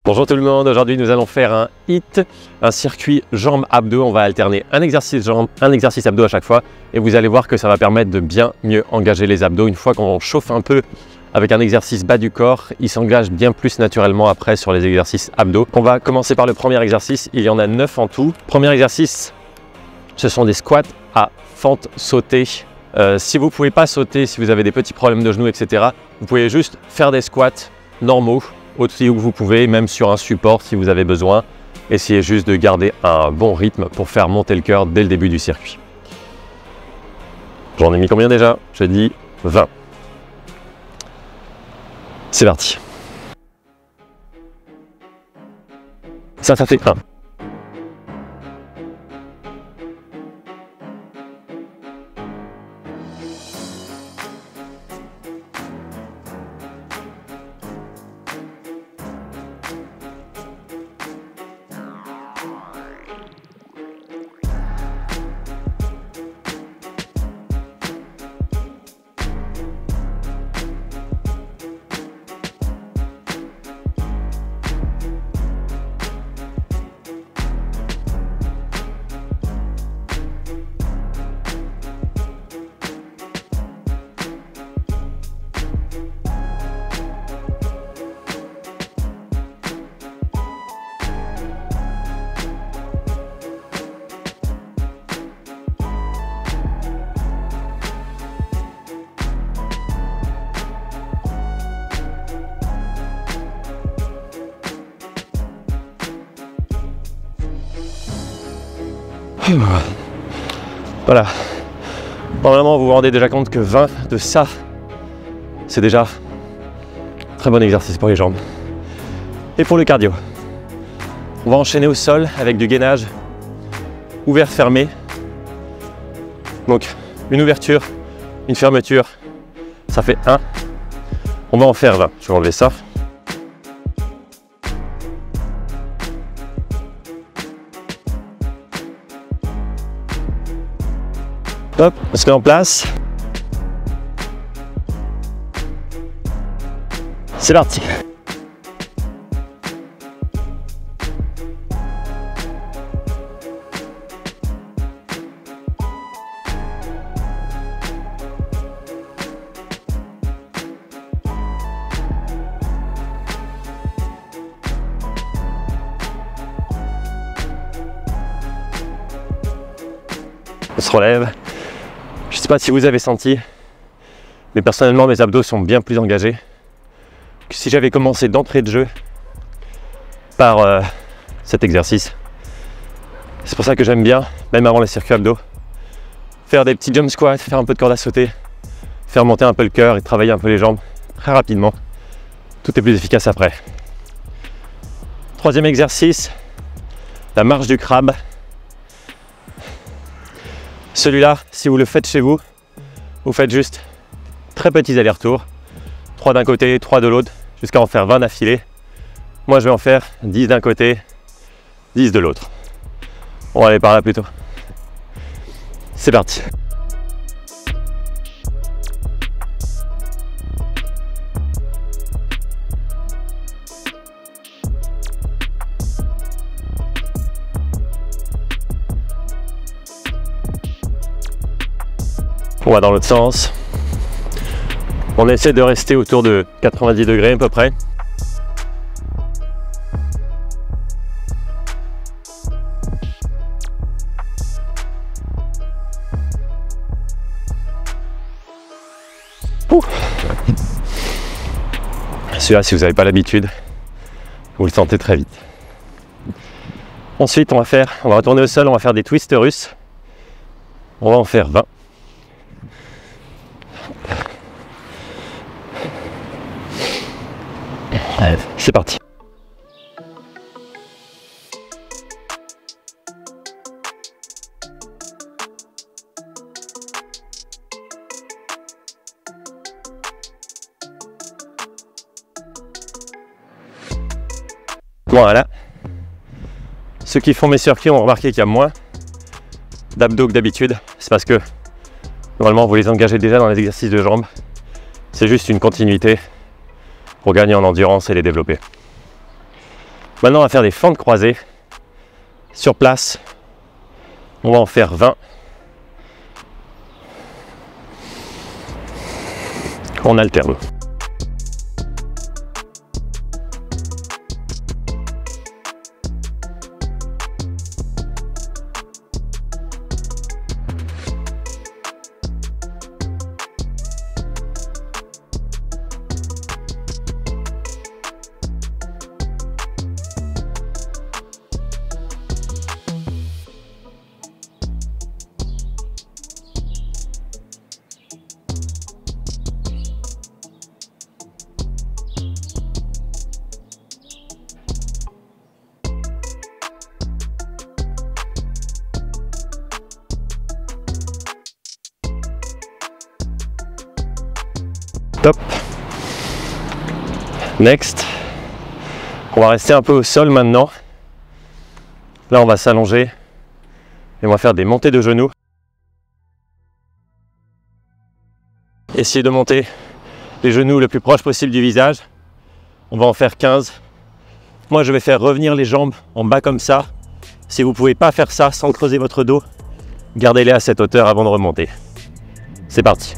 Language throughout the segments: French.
Bonjour tout le monde, aujourd'hui nous allons faire un HIIT, un circuit jambes-abdos. On va alterner un exercice jambes, un exercice abdos à chaque fois et vous allez voir que ça va permettre de bien mieux engager les abdos. Une fois qu'on chauffe un peu avec un exercice bas du corps, il s'engage bien plus naturellement après sur les exercices abdos. On va commencer par le premier exercice, il y en a 9 en tout. Premier exercice, ce sont des squats à fente sautée. Si vous ne pouvez pas sauter, si vous avez des petits problèmes de genoux, etc., vous pouvez juste faire des squats normaux, aussi où vous pouvez, même sur un support si vous avez besoin. Essayez juste de garder un bon rythme pour faire monter le cœur dès le début du circuit. J'en ai mis combien déjà? Je dis 20. C'est parti. Ça fait 1. Voilà. Normalement, vous vous rendez déjà compte que 20 de ça, c'est déjà un très bon exercice pour les jambes. Et pour le cardio, on va enchaîner au sol avec du gainage ouvert-fermé. Donc, une ouverture, une fermeture, ça fait 1. On va en faire 20. Je vais enlever ça. Hop, on se met en place. C'est parti. On se relève. Je ne sais pas si vous avez senti, mais personnellement mes abdos sont bien plus engagés que si j'avais commencé d'entrée de jeu par cet exercice. C'est pour ça que j'aime bien, même avant les circuits abdos, faire des petits jump squats, faire un peu de corde à sauter, faire monter un peu le cœur et travailler un peu les jambes très rapidement. Tout est plus efficace après. Troisième exercice, la marche du crabe. Celui-là, si vous le faites chez vous, vous faites juste très petits allers-retours, 3 d'un côté, 3 de l'autre, jusqu'à en faire 20 d'affilée. Moi, je vais en faire 10 d'un côté, 10 de l'autre. On va aller par là plutôt. C'est parti. On va dans l'autre sens. On essaie de rester autour de 90 degrés à peu près. Celui-là, si vous n'avez pas l'habitude, vous le sentez très vite. Ensuite, on va retourner au sol, on va faire des twists russes. On va en faire 20. Allez, c'est parti. Voilà. Ceux qui font mes circuits ont remarqué qu'il y a moins d'abdos que d'habitude. C'est parce que normalement vous les engagez déjà dans les exercices de jambes. C'est juste une continuité pour gagner en endurance et les développer. Maintenant, on va faire des fentes croisées. Sur place, on va en faire 20. On alterne. Top. Next. On va rester un peu au sol maintenant. Là, on va s'allonger et on va faire des montées de genoux. Essayez de monter les genoux le plus proche possible du visage. On va en faire 15. Moi, je vais faire revenir les jambes en bas comme ça. Si vous ne pouvez pas faire ça sans creuser votre dos, gardez-les à cette hauteur avant de remonter. C'est parti.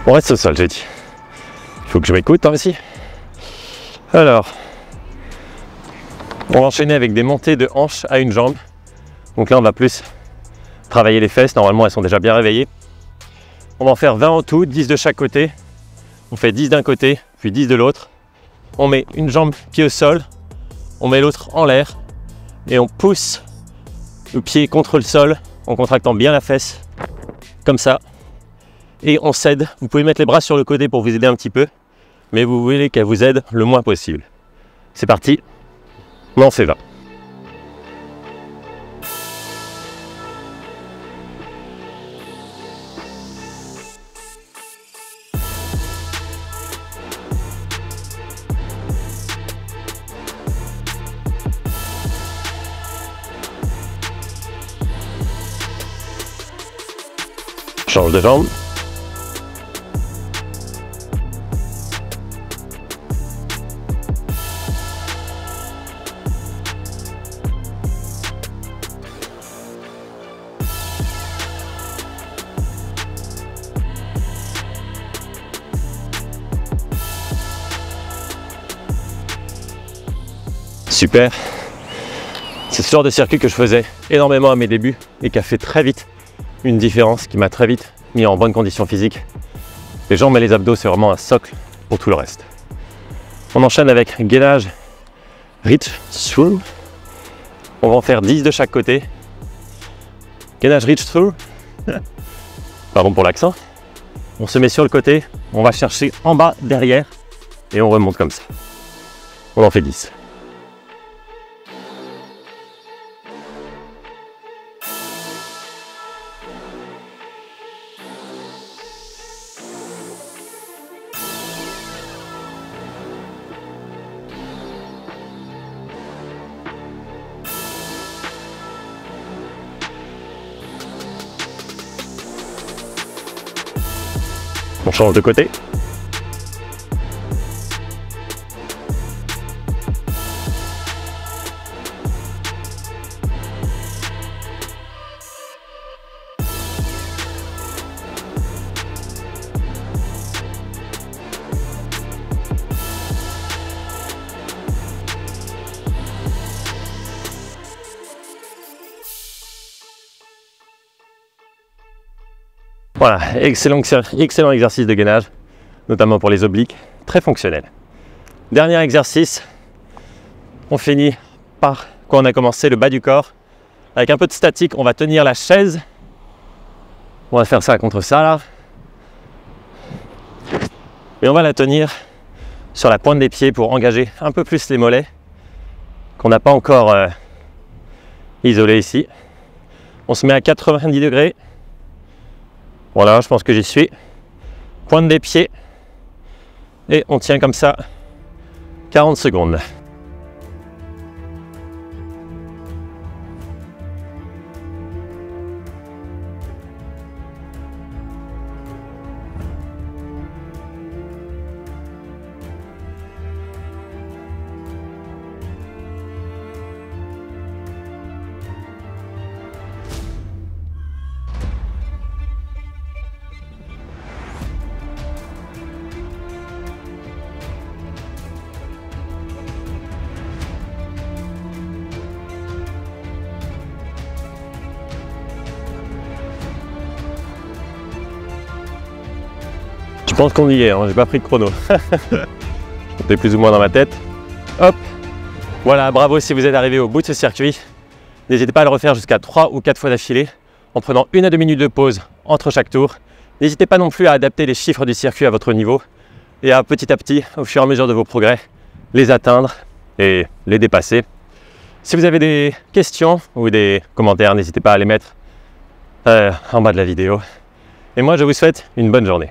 On reste au sol, j'ai dit. Il faut que je m'écoute aussi. Alors, on va enchaîner avec des montées de hanches à une jambe. Donc là, on va plus travailler les fesses. Normalement, elles sont déjà bien réveillées. On va en faire 20 en tout, 10 de chaque côté. On fait 10 d'un côté, puis 10 de l'autre. On met une jambe pied au sol, on met l'autre en l'air et on pousse le pied contre le sol en contractant bien la fesse, comme ça. Et on s'aide. Vous pouvez mettre les bras sur le côté pour vous aider un petit peu, mais vous voulez qu'elle vous aide le moins possible. C'est parti, on en fait 20. Change de jambe. Super. C'est ce genre de circuit que je faisais énormément à mes débuts et qui a fait très vite une différence, qui m'a très vite mis en bonne condition physique. Les jambes et les abdos, c'est vraiment un socle pour tout le reste. On enchaîne avec gainage reach through. On va en faire 10 de chaque côté. Gainage reach through. Pardon pour l'accent. On se met sur le côté, on va chercher en bas, derrière, et on remonte comme ça. On en fait 10. On change de côté. Voilà, excellent exercice de gainage, notamment pour les obliques, très fonctionnel. Dernier exercice, on finit par quoi on a commencé, le bas du corps. Avec un peu de statique, on va tenir la chaise. On va faire ça contre ça là. Et on va la tenir sur la pointe des pieds pour engager un peu plus les mollets qu'on n'a pas encore isolés ici. On se met à 90 degrés. Voilà, je pense que j'y suis. Pointe des pieds. Et on tient comme ça 40 secondes. Je pense qu'on y est, hein, j'ai pas pris de chrono. Je comptais plus ou moins dans ma tête. Hop, voilà, bravo si vous êtes arrivé au bout de ce circuit. N'hésitez pas à le refaire jusqu'à 3 ou 4 fois d'affilée, en prenant 1 à 2 minutes de pause entre chaque tour. N'hésitez pas non plus à adapter les chiffres du circuit à votre niveau et à petit, au fur et à mesure de vos progrès, les atteindre et les dépasser. Si vous avez des questions ou des commentaires, n'hésitez pas à les mettre en bas de la vidéo. Et moi, je vous souhaite une bonne journée.